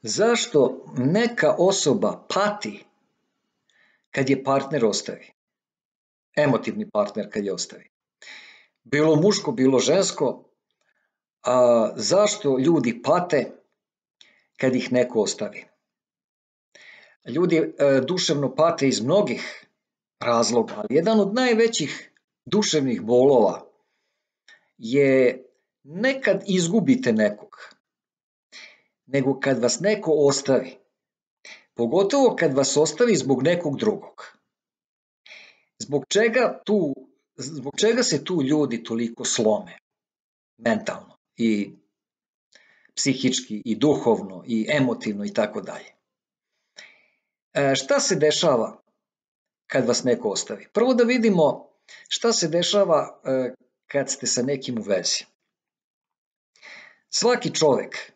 Zašto neka osoba pati kad je partner ostavi? Emotivni partner kad je ostavi. Bilo muško, bilo žensko. Zašto ljudi pate kad ih neko ostavi? Ljudi duševno pate iz mnogih razloga, ali jedan od najvećih duševnih bolova je ne kad izgubite nekog, nego kad vas neko ostavi. Pogotovo kad vas ostavi zbog nekog drugog. Zbog čega se tu ljudi toliko slome? Mentalno i psihički i duhovno i emotivno i tako dalje. Šta se dešava kad vas neko ostavi? Prvo da vidimo šta se dešava kad ste sa nekim u vezi. Svaki čovjek,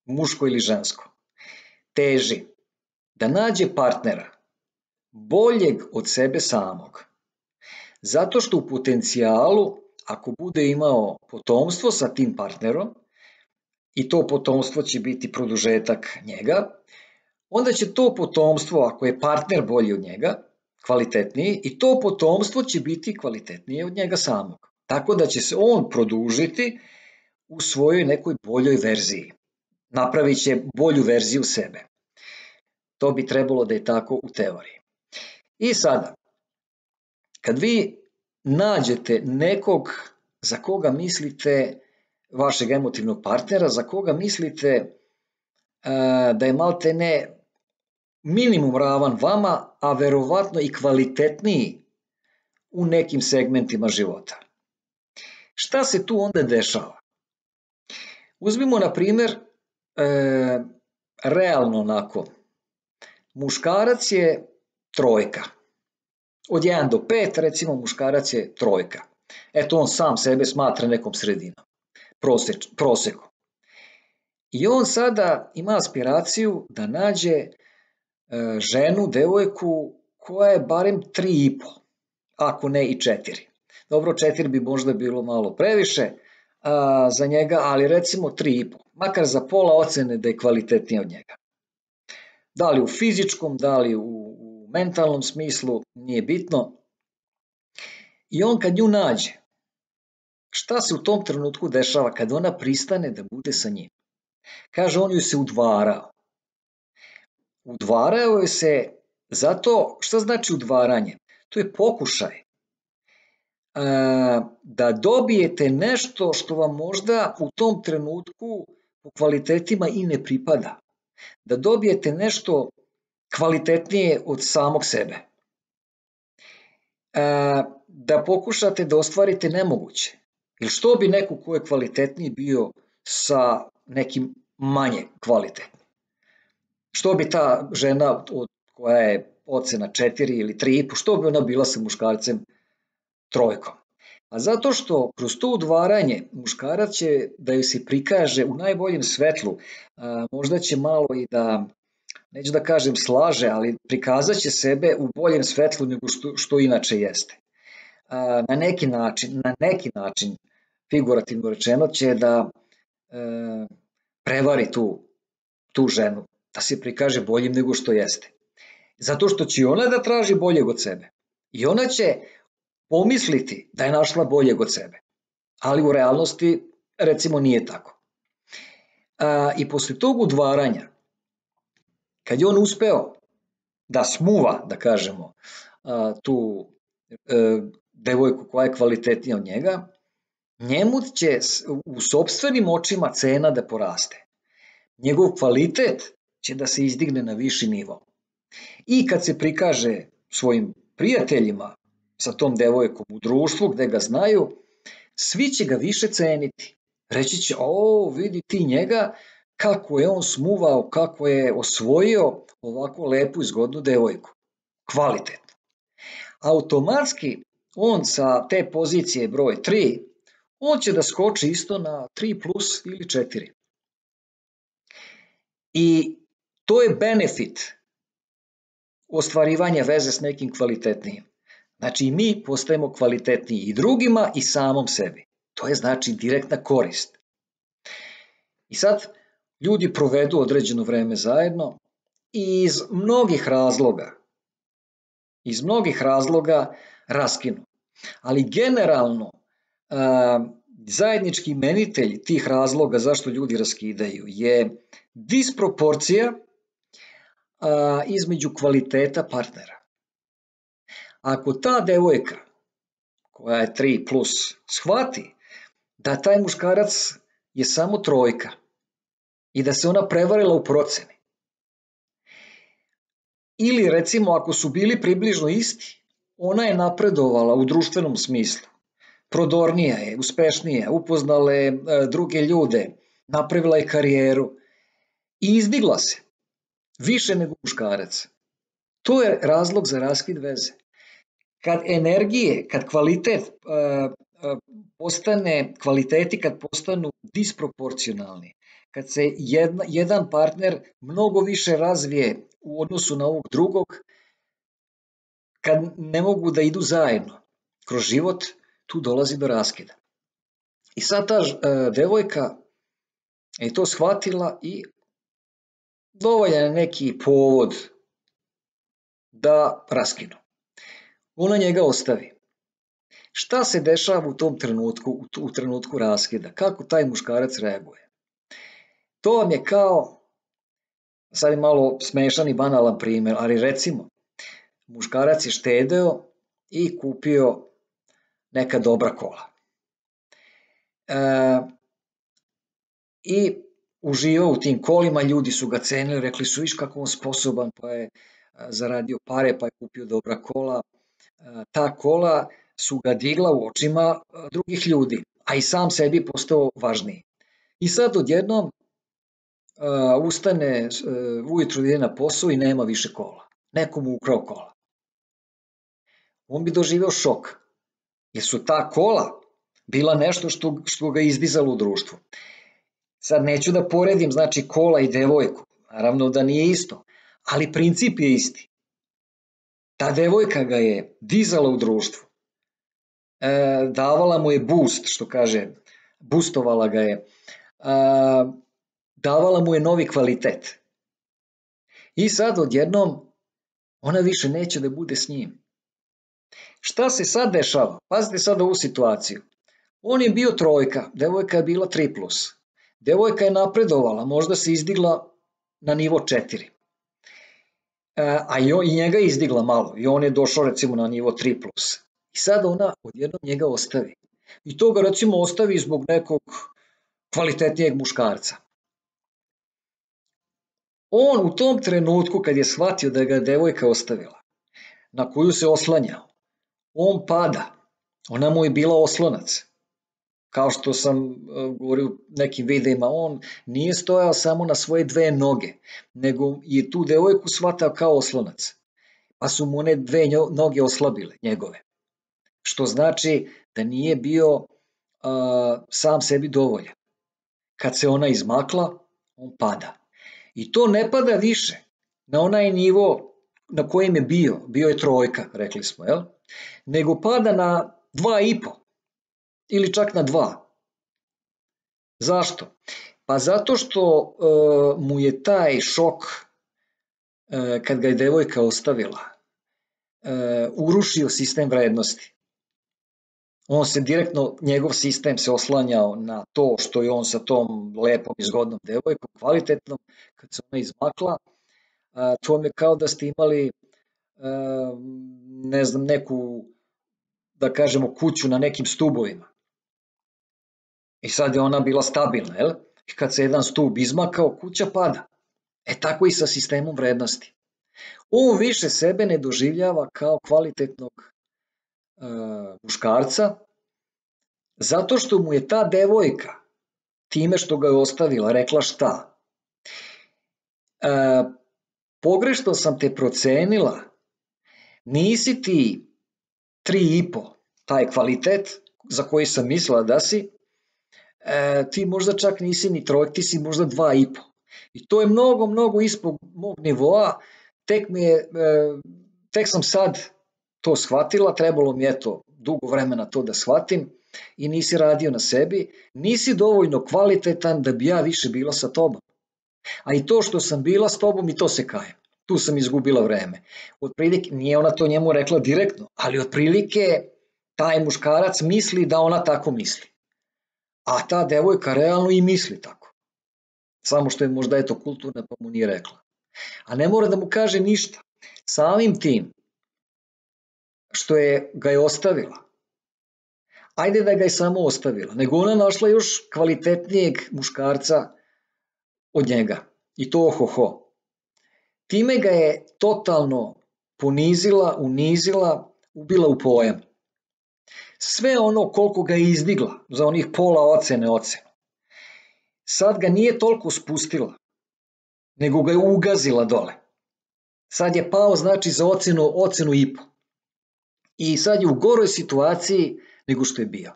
muško ili žensko, teži da nađe partnera boljeg od sebe samog. Zato što u potencijalu, ako bude imao potomstvo sa tim partnerom, i to potomstvo će biti produžetak njega, onda će to potomstvo, ako je partner bolji od njega, kvalitetniji, i to potomstvo će biti kvalitetnije od njega samog. Tako da će se on produžiti u svojoj nekoj boljoj verziji. Napravit će bolju verziju sebe. To bi trebalo da je tako u teoriji. I sada, kad vi nađete nekog za koga mislite, vašeg emotivnog partnera, za koga mislite da je maltene minimum ravan vama, a verovatno i kvalitetniji u nekim segmentima života. Šta se tu onda dešava? Uzmimo na primjer realno onako. Muškarac je trojka. Od 1 do 5 recimo muškarac je trojka. Eto on sam sebe smatra nekom sredinom, prosekom. I on sada ima aspiraciju da nađe ženu, devojku koja je barem 3,5, ako ne i 4. Dobro, 4 bi možda bilo malo previše za njega, ali recimo 3,5, makar za pola ocene da je kvalitetnija od njega. Da li u fizičkom, da li u mentalnom smislu, nije bitno. I on kad nju nađe, šta se u tom trenutku dešava kad ona pristane da bude sa njim? Kaže, on ju se udvarao. Udvarao joj se zato, šta znači udvaranje? To je pokušaj da dobijete nešto što vam možda u tom trenutku po kvalitetima i ne pripada. Da dobijete nešto kvalitetnije od samog sebe. Da pokušate da ostvarite nemoguće. Ili što bi neko ko je kvalitetniji bio sa nekim manje kvalitetnim? Što bi ta žena koja je ocena 4 ili 3,5, što bi ona bila sa muškarcem trojkom? A zato što kroz to udvaranje muškarac će da joj se prikaže u najboljem svetlu, možda će malo i da, neću da kažem slaže, ali prikazat će sebe u boljem svetlu nego što inače jeste. Na neki način, figurativno rečeno, će da prevari tu ženu, da se prikaže boljim nego što jeste. Zato što će ona da traži boljeg od sebe. I ona će pomisliti da je našla boljeg od sebe. Ali u realnosti, recimo, nije tako. I posle tog udvaranja, kad je on uspeo da smuva, da kažemo, tu devojku koja je kvalitetnija od njega, njemu će u sopstvenim očima cena da poraste. Njegov kvalitet će da se izdigne na viši nivo. I kad se prikaže svojim prijateljima sa tom devojkom u društvu gde ga znaju, svi će ga više ceniti. Reći će, vidi ti njega, kako je on smuvao, kako je osvojio ovako lepu i zgodnu devojku. Kvalitetno. Automatski on sa te pozicije broj 3, on će da skoči isto na 3 plus ili 4. I to je benefit ostvarivanja veze s nekim kvalitetnijim. Znači mi postajemo kvalitetniji i drugima i samom sebi. To je znači direktna korist. I sad ljudi provedu određeno vreme zajedno i iz mnogih razloga raskinu. Ali generalno zajednički imenitelj tih razloga zašto ljudi raskidaju je disproporcija između kvaliteta partnera. Ako ta devojka koja je 3+, shvati da taj muškarac je samo 3 i da se ona prevarila u proceni, ili recimo ako su bili približno isti, ona je napredovala u društvenom smislu, prodornija je, uspešnija, upoznala je druge ljude, napravila je karijeru i izdigla se više nego muškarac. To je razlog za raskid veze. Kad energije, kad kvaliteti kad postanu disproporcionalni, kad se jedan partner mnogo više razvije u odnosu na ovog drugog, kad ne mogu da idu zajedno kroz život, tu dolazi do raskida. I sad ta devojka je to shvatila i dovoljan je neki povod da raskinu. Ona njega ostavi. Šta se dešava u tom trenutku, u trenutku raskida? Kako taj muškarac reaguje? To vam je kao, sad je malo smešan i banalan primjer, ali recimo, muškarac je štedeo i kupio neka dobra kola. I uživao u tim kolima, ljudi su ga cenili, rekli su viš kako on sposoban, pa je zaradio pare, pa je kupio dobra kola. Ta kola su ga digla u očima drugih ljudi, a i sam sebi postao važniji. I sad odjednom ustane ujutru ide na posao i nema više kola. Neko mu ukrao kola. On bi doživeo šok, jer su ta kola bila nešto što ga izdizalo u društvu. Sad neću da poredim, znači, kola i devojku, naravno da nije isto, ali princip je isti. Ta devojka ga je dizala u društvu, davala mu je boost, što kaže, boostovala ga je, davala mu je novi kvalitet. I sad odjednom ona više neće da bude s njim. Šta se sad dešava? Pazite sad ovu situaciju. On je bio 3, devojka je bila 3+. Devojka je napredovala, možda se izdigla na nivo 4. A i njega je izdigla malo i on je došao recimo na nivo 3+. I sad ona odjednom njega ostavi. I to ga recimo ostavi zbog nekog kvalitetnijeg muškarca. On u tom trenutku kad je shvatio da ga devojka ostavila, na koju se oslanjao, on pada. Ona mu je bila oslonac. Kao što sam govorio u nekim videima, on nije stojao samo na svoje 2 noge, nego je tu devojku shvatao kao oslonac. Pa su mu one 2 noge oslabile, njegove. Što znači da nije bio sam sebi dovoljan. Kad se ona izmakla, on pada. I to ne pada više na onaj nivo na kojem je bio je 3, rekli smo, jel? Nego pada na 2,5 ili čak na 2. Zašto? Pa zato što mu je taj šok kad ga je devojka ostavila urušio sistem vrednosti. On se direktno, njegov sistem se oslanjao na to što je on sa tom lepom i zgodnom devojkom, kvalitetnom, kad se ona izmakla, to vam je kao da ste imali, ne znam, neku, da kažemo, kuću na nekim stubovima. I sad je ona bila stabilna, jel? I kad se jedan stub izmakao, kuća pada. Tako i sa sistemom vrednosti. On više sebe ne doživljava kao kvalitetnog muškarca, zato što mu je ta devojka, time što ga je ostavila, rekla šta? Pogrešno sam te procenila, nisi ti 3,5, taj kvalitet za koji sam mislila da si, ti možda čak nisi ni 3, ti si možda 2,5. I to je mnogo, mnogo ispod mog nivoa, tek sam sad to shvatila, trebalo mi je to dugo vremena to da shvatim i nisi radio na sebi, nisi dovoljno kvalitetan da bi ja više bila sa tobom. A i to što sam bila s tobom i to se kajem. Tu sam izgubila vreme. Otprilike, nije ona to njemu rekla direktno, ali otprilike taj muškarac misli da ona tako misli. A ta devojka realno i misli tako. Samo što je možda eto kulturna pa mu nije rekla. A ne mora da mu kaže ništa. Samim tim što ga je ostavila. Ajde da ga je samo ostavila, nego ona našla još kvalitetnijeg muškarca od njega. I to ohoho. Time ga je totalno ponizila, unizila, ubila u pojam. Sve ono koliko ga je izdigla za onih pola ocene. Sad ga nije toliko spustila, nego ga je ugazila dole. Sad je pao znači za ocenu i po. I sad je u goroj situaciji nego što je bio.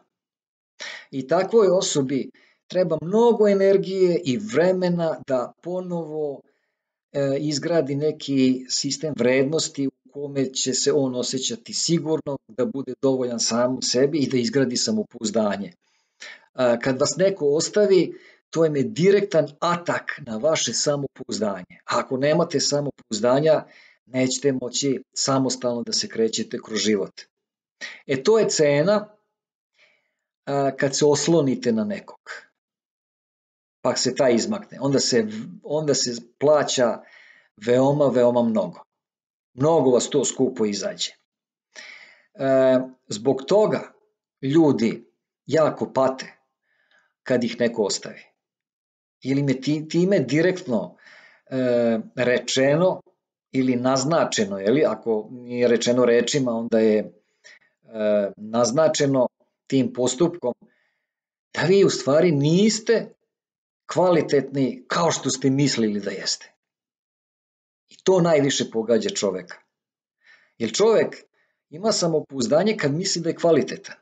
I takvoj osobi treba mnogo energije i vremena da ponovo izgradi neki sistem vrednosti u kome će se on osjećati sigurno, da bude dovoljan sam sebi i da izgradi samopouzdanje. Kad vas neko ostavi, to je direktan atak na vaše samopouzdanje. Ako nemate samopouzdanja, nećete moći samostalno da se krećete kroz život. To je cena kad se oslonite na nekog, pa se taj izmakne. Onda se plaća veoma, veoma mnogo. Mnogo vas to skupo izađe. Zbog toga ljudi jako pate kad ih neko ostavi. Ili me time direktno rečeno ili naznačeno, ako nije rečeno rečima, onda je naznačeno tim postupkom da vi u stvari niste kvalitetni kao što ste mislili da jeste. I to najviše pogađa čoveka. Jer čovek ima samopouzdanje kad misli da je kvalitetan.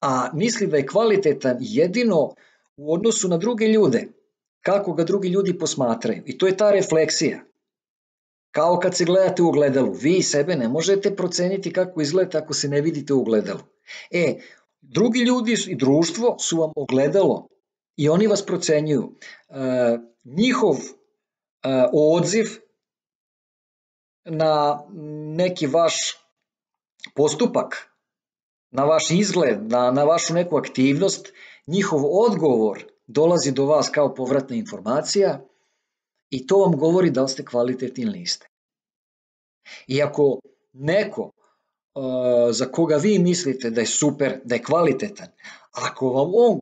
A misli da je kvalitetan jedino u odnosu na druge ljude. Kako ga drugi ljudi posmatraju. I to je ta refleksija. Kao kad se gledate u ogledalu. Vi sebe ne možete proceniti kako izgledate ako se ne vidite u ogledalu. Drugi ljudi i društvo su vam ogledalo i oni vas procenjuju. Njihov odziv na neki vaš postupak, na vaš izgled, na vašu neku aktivnost, njihov odgovor dolazi do vas kao povratna informacija i to vam govori da li ste kvalitetni ili niste. I ako neko za koga vi mislite da je super, da je kvalitetan, ako vam on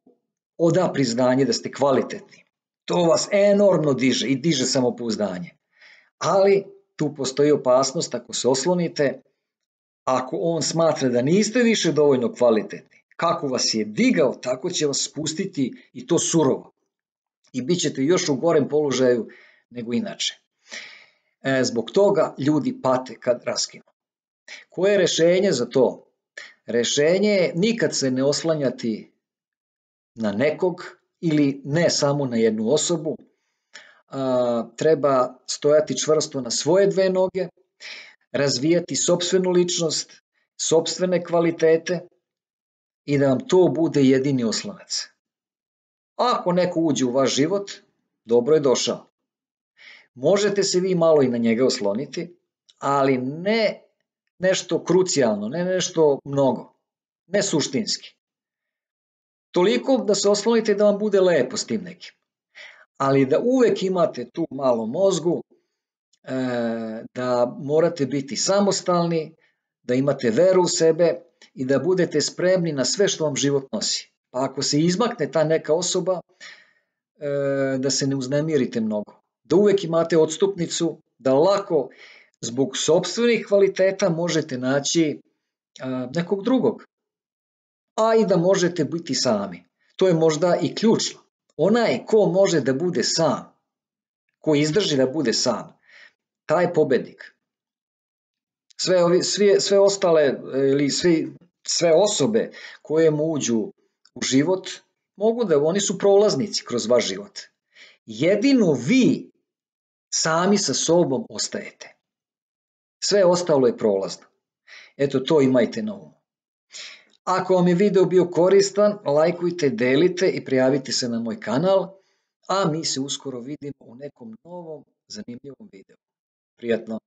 oda priznanje da ste kvalitetni, to vas enormno diže i diže samopouzdanje. Ali tu postoji opasnost ako se oslonite, ako on smatra da niste više dovoljno kvalitetni, kako vas je digao, tako će vas spustiti i to surovo. I bit ćete još u gorem položaju nego inače. Zbog toga ljudi pate kad raskinu. Koje je rešenje za to? Rešenje je nikad se ne oslanjati na nekog ili ne samo na jednu osobu. Treba stojati čvrsto na svoje dve noge, razvijati sopstvenu ličnost, sopstvene kvalitete i da vam to bude jedini oslonac. Ako neko uđe u vaš život, dobro je došao. Možete se vi malo i na njega osloniti, ali ne nešto krucijalno, ne nešto mnogo, ne suštinski. Toliko da se oslonite da vam bude lepo s tim nekim. Ali da uvek imate tu malo mozgu, da morate biti samostalni, da imate veru u sebe i da budete spremni na sve što vam život nosi. Pa ako se izmakne ta neka osoba, da se ne uznemirite mnogo. Da uvek imate odstupnicu, da lako zbog sopstvenih kvaliteta možete naći nekog drugog. A i da možete biti sami. To je možda i ključno. Onaj ko može da bude sam, ko izdrži da bude sam, taj je pobednik. Sve ostale ili sve osobe koje mu uđu u život, oni su prolaznici kroz vaš život. Jedino vi sami sa sobom ostajete. Sve ostalo je prolazno. Eto, to imajte na umu. Ako vam je video bio koristan, lajkujte, delite i prijavite se na moj kanal. a mi se uskoro vidimo u nekom novom zanimljivom videu. Prijatno!